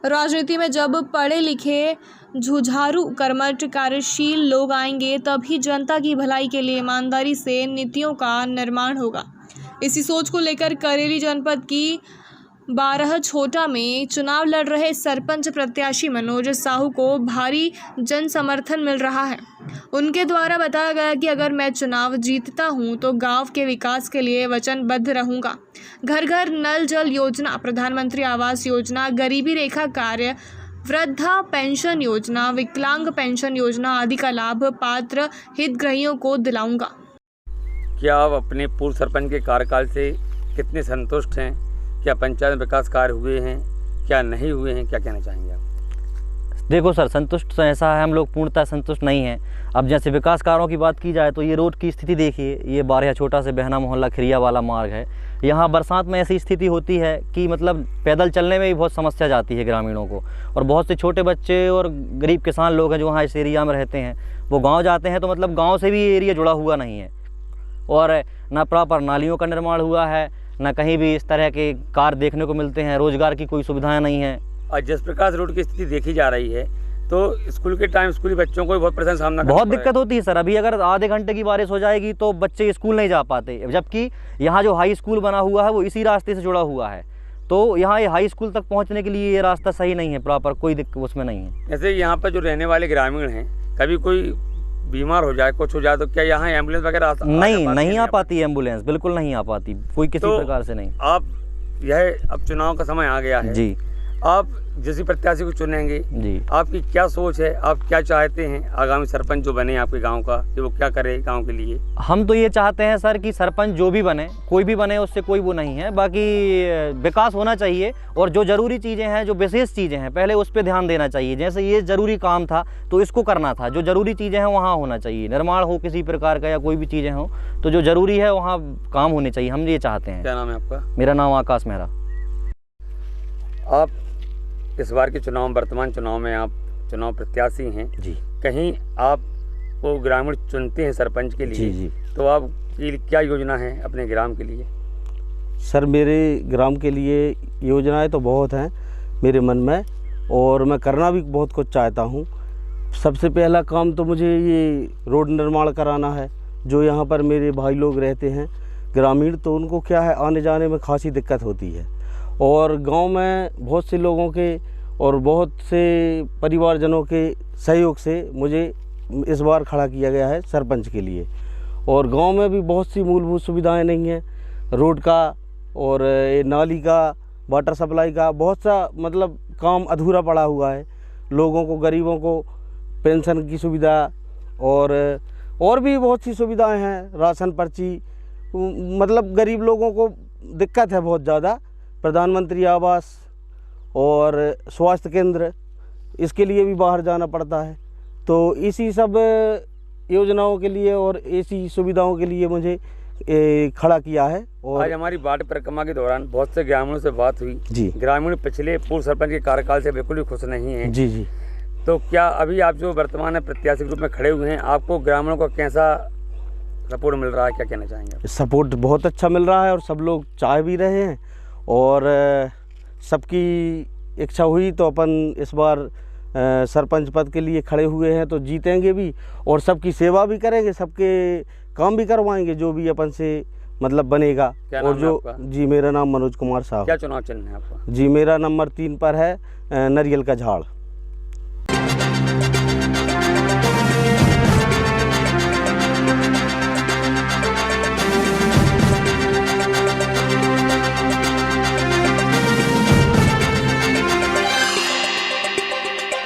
राजनीति में जब पढ़े लिखे, जुझारू, कर्मठ, कार्यशील लोग आएंगे तभी जनता की भलाई के लिए ईमानदारी से नीतियों का निर्माण होगा। इसी सोच को लेकर करेली जनपद की 12 छोटा में चुनाव लड़ रहे सरपंच प्रत्याशी मनोज साहू को भारी जन समर्थन मिल रहा है। उनके द्वारा बताया गया कि अगर मैं चुनाव जीतता हूं तो गांव के विकास के लिए वचनबद्ध रहूंगा। घर घर नल जल योजना, प्रधानमंत्री आवास योजना, गरीबी रेखा कार्य, वृद्धा पेंशन योजना, विकलांग पेंशन योजना आदि का लाभ पात्र हितग्राहियों को दिलाऊंगा। क्या आप अपने पूर्व सरपंच के कार्यकाल से कितने संतुष्ट हैं? क्या पंचायत में विकास कार्य हुए हैं, क्या नहीं हुए हैं, क्या कहना चाहेंगे आप? देखो सर, संतुष्ट तो ऐसा है, हम लोग पूर्णतः संतुष्ट नहीं हैं। अब जैसे विकास कार्यों की बात की जाए तो ये रोड की स्थिति देखिए, ये 12 छोटा से बहना मोहल्ला खिरिया वाला मार्ग है। यहाँ बरसात में ऐसी स्थिति होती है कि मतलब पैदल चलने में भी बहुत समस्या जाती है ग्रामीणों को। और बहुत से छोटे बच्चे और गरीब किसान लोग हैं जो वहाँ इस एरिया में रहते हैं, वो गाँव जाते हैं तो मतलब गाँव से भी ये एरिया जुड़ा हुआ नहीं है। और ना प्रॉपर नालियों का निर्माण हुआ है, ना कहीं भी इस तरह के कार देखने को मिलते हैं, रोजगार की कोई सुविधाएं नहीं है। और जिस प्रकार से रोड की स्थिति देखी जा रही है तो स्कूल के टाइम स्कूली बच्चों को भी बहुत परेशानी सामना बहुत दिक्कत होती है सर। अभी अगर आधे घंटे की बारिश हो जाएगी तो बच्चे स्कूल नहीं जा पाते, जबकि यहाँ जो हाई स्कूल बना हुआ है वो इसी रास्ते से जुड़ा हुआ है। तो यहाँ ये हाई स्कूल तक पहुँचने के लिए ये रास्ता सही नहीं है, प्रॉपर कोई दिक्कत उसमें नहीं है। जैसे यहाँ पर जो रहने वाले ग्रामीण हैं, कभी कोई बीमार हो जाए, कुछ हो जाए तो क्या यहाँ एम्बुलेंस वगैरह नहीं आ पाती एम्बुलेंस, बिल्कुल नहीं आ पाती, कोई किसी प्रकार से नहीं। आप यह अब चुनाव का समय आ गया है जी, आप जिस प्रत्याशी को चुनेंगे जी, आपकी क्या सोच है? आप क्या चाहते हैं आगामी सरपंच जो बने आपके गांव का, कि वो क्या करे गांव के लिए? हम तो ये चाहते हैं सर कि सरपंच जो भी बने, कोई भी बने, उससे कोई वो नहीं है, बाकी विकास होना चाहिए। और जो ज़रूरी चीज़ें हैं, जो विशेष चीज़ें हैं, पहले उस पर ध्यान देना चाहिए। जैसे ये ज़रूरी काम था तो इसको करना था, जो ज़रूरी चीज़ें हैं वहाँ होना चाहिए। निर्माण हो किसी प्रकार का या कोई भी चीज़ें हो तो जो ज़रूरी है वहाँ काम होने चाहिए, हम ये चाहते हैं। क्या नाम है आपका? मेरा नाम आकाश मेहरा। आप इस बार के चुनाव, वर्तमान चुनाव में आप चुनाव प्रत्याशी हैं जी। कहीं आप वो ग्रामीण चुनते हैं सरपंच के लिए जी। तो आपकी क्या योजना है अपने ग्राम के लिए? सर, मेरे ग्राम के लिए योजनाएं तो बहुत हैं मेरे मन में, और मैं करना भी बहुत कुछ चाहता हूं। सबसे पहला काम तो मुझे ये रोड निर्माण कराना है। जो यहाँ पर मेरे भाई लोग रहते हैं ग्रामीण, तो उनको क्या है, आने जाने में खासी दिक्कत होती है। और गांव में बहुत से लोगों के और बहुत से परिवारजनों के सहयोग से मुझे इस बार खड़ा किया गया है सरपंच के लिए। और गांव में भी बहुत सी मूलभूत सुविधाएं नहीं हैं, रोड का और नाली का, वाटर सप्लाई का, बहुत सा मतलब काम अधूरा पड़ा हुआ है। लोगों को, गरीबों को पेंशन की सुविधा और भी बहुत सी सुविधाएं हैं, राशन पर्ची, मतलब गरीब लोगों को दिक्कत है बहुत ज़्यादा। प्रधानमंत्री आवास और स्वास्थ्य केंद्र, इसके लिए भी बाहर जाना पड़ता है। तो इसी सब योजनाओं के लिए और ऐसी सुविधाओं के लिए मुझे खड़ा किया है। और आज हमारी वार्ड परिक्रमा के दौरान बहुत से ग्रामीणों से बात हुई जी। ग्रामीण पिछले पूर्व सरपंच के कार्यकाल से बिल्कुल भी खुश नहीं हैं जी जी। तो क्या अभी आप जो वर्तमान में प्रत्याशी के रूप में खड़े हुए हैं, आपको ग्रामीणों का कैसा सपोर्ट मिल रहा है, क्या कहना चाहेंगे? सपोर्ट बहुत अच्छा मिल रहा है और सब लोग चाह भी रहे हैं। और सबकी इच्छा हुई तो अपन इस बार सरपंच पद के लिए खड़े हुए हैं, तो जीतेंगे भी और सबकी सेवा भी करेंगे, सबके काम भी करवाएंगे जो भी अपन से मतलब बनेगा। और जो जी, मेरा नाम मनोज कुमार साहब। क्या चुनाव चिन्ह है आपका? जी, मेरा नंबर 3 पर है, नारियल का झाड़।